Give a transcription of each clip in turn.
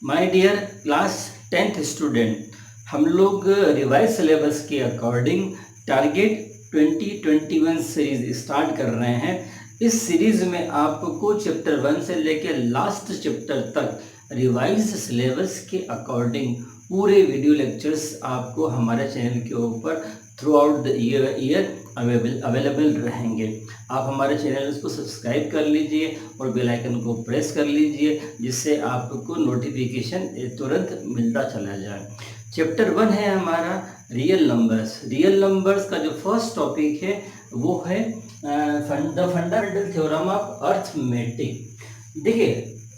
My dear class 10th student, हम लोग revise syllabus के अकॉर्डिंग टारगेट 2021 सीरीज स्टार्ट कर रहे हैं। इस सीरीज में आपको चैप्टर 1 से लेकर लास्ट चैप्टर तक रिवाइज सिलेबस के अकॉर्डिंग पूरे वीडियो लेक्चर्स आपको हमारे चैनल के ऊपर through out the year available रहेंगे। आप हमारे चैनल को सब्सक्राइब कर लीजिए और बेल आइकन को प्रेस कर लीजिए, जिससे आपको नोटिफिकेशन तुरंत मिलता चला जाए। चैप्टर 1 है हमारा रियल नंबर्स। रियल नंबर्स का जो फर्स्ट टॉपिक है वो है the fundamental theorem of arithmetic. देखिए,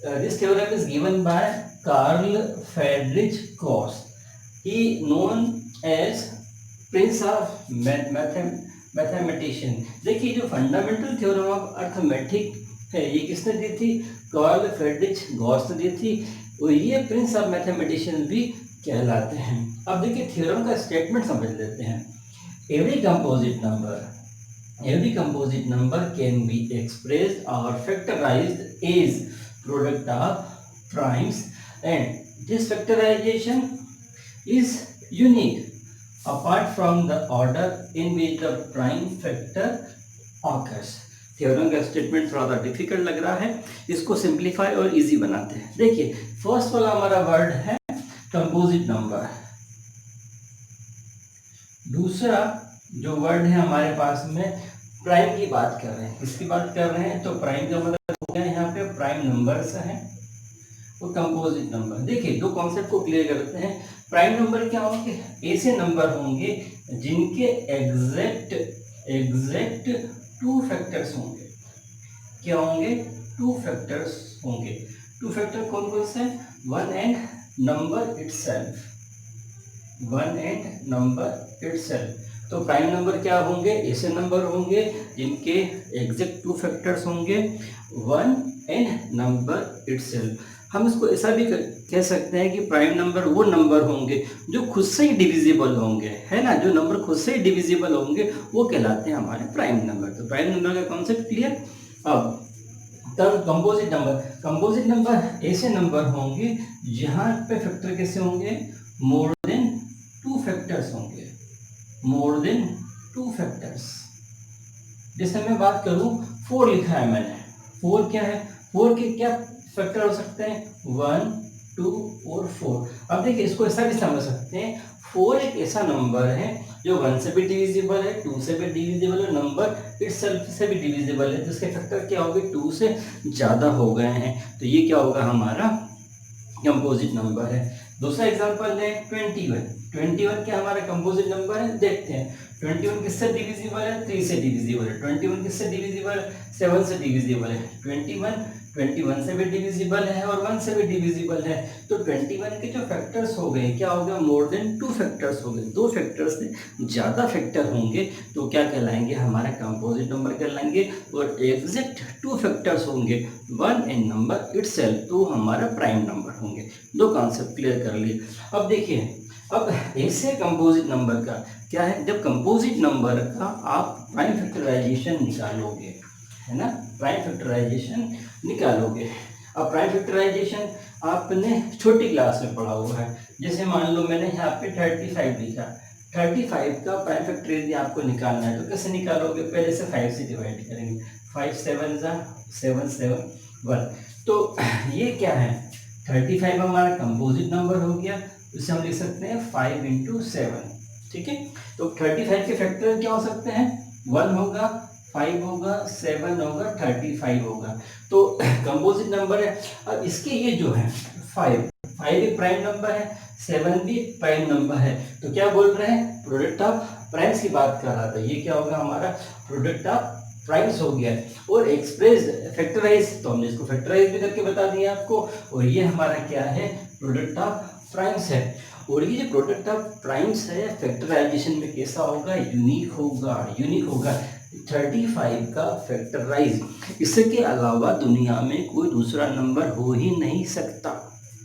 this theorem is given by Carl Friedrich Gauss, he known as prince of mathematician. देखिए, जो फंडामेंटल थ्योरम ऑफ अर्थमेटिक है ये किसने दी थी? कार्ल फ्रेडरिच गॉस ने दी थी, और ये प्रिंस ऑफ मैथमेटिशियन भी कहलाते हैं। अब देखिए, थ्योरम का स्टेटमेंट समझ लेते हैं। Every composite number can be expressed और factorised as product of primes, and this factorisation is unique apart from the order in which the prime factor occurs। Theorem का स्टेटमेंट थोड़ा सा डिफिकल्ट लग रहा है, इसको सिंप्लीफाई और इजी बनाते हैं। देखिए, फर्स्ट वाला हमारा वर्ड है कंपोजिट नंबर। दूसरा जो वर्ड है हमारे पास में प्राइम की बात कर रहे हैं। किसकी बात कर रहे हैं? तो प्राइम का मतलब हो गया यहाँ पे प्राइम नंबर्स है और कंपोजिट नंबर। देखिए, दो कॉन्सेप्ट को क्लियर करते हैं। प्राइम नंबर क्या होंगे? ऐसे नंबर होंगे जिनके एग्जैक्ट टू फैक्टर्स होंगे। क्या होंगे? टू फैक्टर्स होंगे। टू फैक्टर कौन कौन से? One and number itself. तो प्राइम नंबर क्या होंगे? ऐसे नंबर होंगे जिनके एग्जैक्ट टू फैक्टर्स होंगे, वन एंड नंबर इटसेल्फ। हम इसको ऐसा भी कह सकते हैं कि प्राइम नंबर वो नंबर होंगे जो खुद से ही डिविजिबल होंगे, है ना। जो नंबर खुद से ही डिविजिबल होंगे वो कहलाते हैं हमारे प्राइम नंबर। तो प्राइम नंबर का कॉन्सेप्ट क्लियर। अब कंपोजिट नंबर ऐसे नंबर होंगे जहां पे फैक्टर कैसे होंगे? मोर देन टू फैक्टर्स होंगे, मोर देन टू फैक्टर्स। जैसे मैं बात करूं, 4 लिखा है मैंने। 4 क्या है? 4 के क्या फैक्टर हो सकते हैं? 1, 2 और 4। अब देखिए, इसको ऐसा भी समझ सकते हैं, 4 एक ऐसा नंबर है जो 1 से भी डिविजिबल है, 2 से भी डिविजिबल है, नंबर इटसेल्फ से भी डिविजिबल है, जिसके फैक्टर क्या हो गए? 2 से ज़्यादा हो गए हैं। तो ये क्या होगा? हमारा कंपोजिट नंबर है। दूसरा एग्जांपल है 21। 21 क्या हमारा कंपोजिट नंबर है? देखते हैं। 21 किससे डिविजिबल है? 3 से डिविजिबल है। 21 किससे डिविजिबल है? 7 से डिविजिबल है। 21 से भी डिविजिबल है और 1 से भी डिविजिबल है। तो 21 के जो फैक्टर्स हो गए, क्या हो गया? मोर देन 2 फैक्टर्स हो गए। 2 फैक्टर्स से ज़्यादा फैक्टर होंगे तो क्या कहलाएंगे? हमारा कंपोजिट नंबर कहलाएंगे। और एग्जैक्ट 2 फैक्टर्स होंगे, 1 एंड नंबर इटसेल्फ, तो हमारा प्राइम नंबर होंगे। दो कॉन्सेप्ट क्लियर कर लिए। अब देखिए, अब ऐसे कंपोजिट नंबर का क्या है? जब कंपोजिट नंबर का आप प्राइम फैक्टराइजेशन निकालोगे, है ना, प्राइम फैक्टराइजेशन निकालोगे। अब प्राइम फैक्टराइजेशन आपने छोटी क्लास में पढ़ा हुआ है। जैसे मान लो मैंने यहाँ पे 35 लिखा, 35 का प्राइम फैक्टर यदि आपको निकालना है तो कैसे निकालोगे? पहले से 5 से डिवाइड करेंगे। 5 7 7 7 1। तो ये क्या है? 35 हमारा कंपोजिट नंबर हो गया। इसे हम लिख सकते हैं 5 × 7। ठीक है। तो 35 के फैक्टर क्या हो सकते हैं? 1 होगा, 5 होगा, 7 होगा, 35 होगा। तो कंपोजिट नंबर है। अब इसके ये जो है 5 भी प्राइम नंबर है, 7 भी प्राइम नंबर है। तो क्या बोल रहे हैं? प्रोडक्ट ऑफ प्राइम्स की बात कर रहा था। ये क्या होगा? हमारा प्रोडक्ट ऑफ प्राइम्स हो गया। और एक्सप्रेस फैक्टराइज, तो हमने इसको फैक्टराइज भी करके बता दिया आपको। और ये हमारा क्या है? प्रोडक्ट ऑफ प्राइम्स है। और ये जो प्रोडक्ट ऑफ प्राइम्स है, फैक्टराइजेशन में कैसा होगा? यूनिक होगा। 35 का फैक्टराइज, इसके अलावा दुनिया में कोई दूसरा नंबर हो ही नहीं सकता।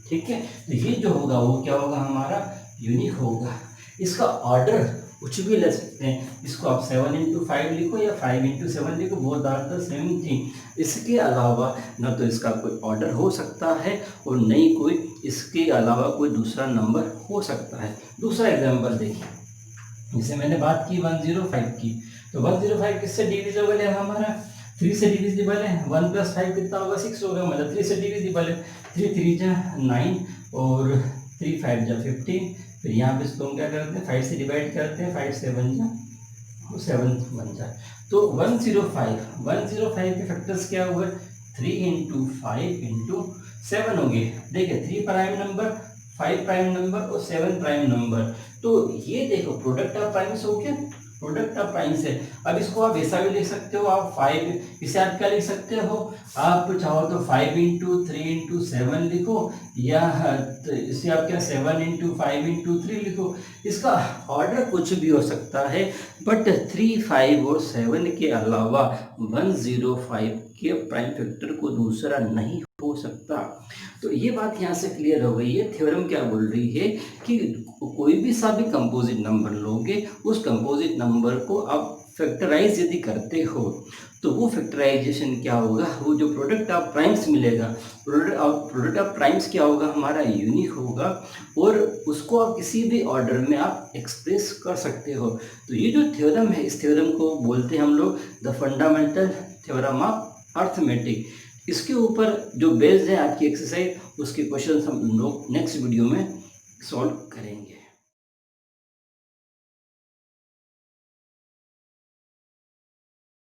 ठीक है। तो ये जो होगा वो क्या होगा? हमारा यूनिक होगा। इसका ऑर्डर कुछ भी ले सकते हैं, इसको आप 7 × 5 लिखो या 5 × 7 लिखो, both are the same thing. इसके अलावा न तो इसका कोई ऑर्डर हो सकता है और न ही कोई इसके अलावा कोई दूसरा नंबर हो सकता है। दूसरा एग्जाम्पल देखिए, जैसे मैंने बात की 105 की, तो 105 किससे डिविजिबल है हमारा, 3 से डिविजिबल है। 1 + 5 कितना होगा, 6 होगा, मतलब 3 से डिविजिबल है। 3 3 जा 9 और 3 5 जा 15। फिर यहाँ पे इसको हम क्या करते हैं, 5 से डिवाइड करते हैं, 5 7 जा 7 बन जाए। तो 105 के फैक्टर्स क्या हुए, 3 × 5 × 7 होंगे। देखिए 3 प्राइम नंबर, 5 प्राइम नंबर और 7 प्राइम नंबर। तो ये देखो प्रोडक्ट ऑफ प्राइम्स हो गया, प्रोडक्ट ऑफ प्राइम्स है। अब इसको आप ऐसा भी लिख सकते हो, आप 5, इसे आप क्या लिख सकते हो, आप चाहो तो 5 × 3 × 7 लिखो, या तो इसे आप क्या 7 × 5 × 3 लिखो। इसका ऑर्डर कुछ भी हो सकता है, बट 3, 5 और 7 के अलावा 105 के प्राइम फैक्टर को दूसरा नहीं हो सकता। तो ये बात यहाँ से क्लियर हो गई है। थ्योरम क्या बोल रही है कि कोई भी सा भी कंपोजिट नंबर लोगे, उस कंपोजिट नंबर को आप फैक्टराइज यदि करते हो तो वो फैक्टराइजेशन क्या होगा, वो जो प्रोडक्ट ऑफ प्राइम्स मिलेगा, प्रोडक्ट ऑफ प्राइम्स क्या होगा, हमारा यूनिक होगा और उसको आप किसी भी ऑर्डर में आप एक्सप्रेस कर सकते हो। तो ये जो थ्योरम है, इस थ्योरम को बोलते हैं हम लोग the fundamental theorem of arithmetic. इसके ऊपर जो बेस्ड है आपकी एक्सरसाइज, उसके क्वेश्चन हम लोग नेक्स्ट वीडियो में सॉल्व करेंगे।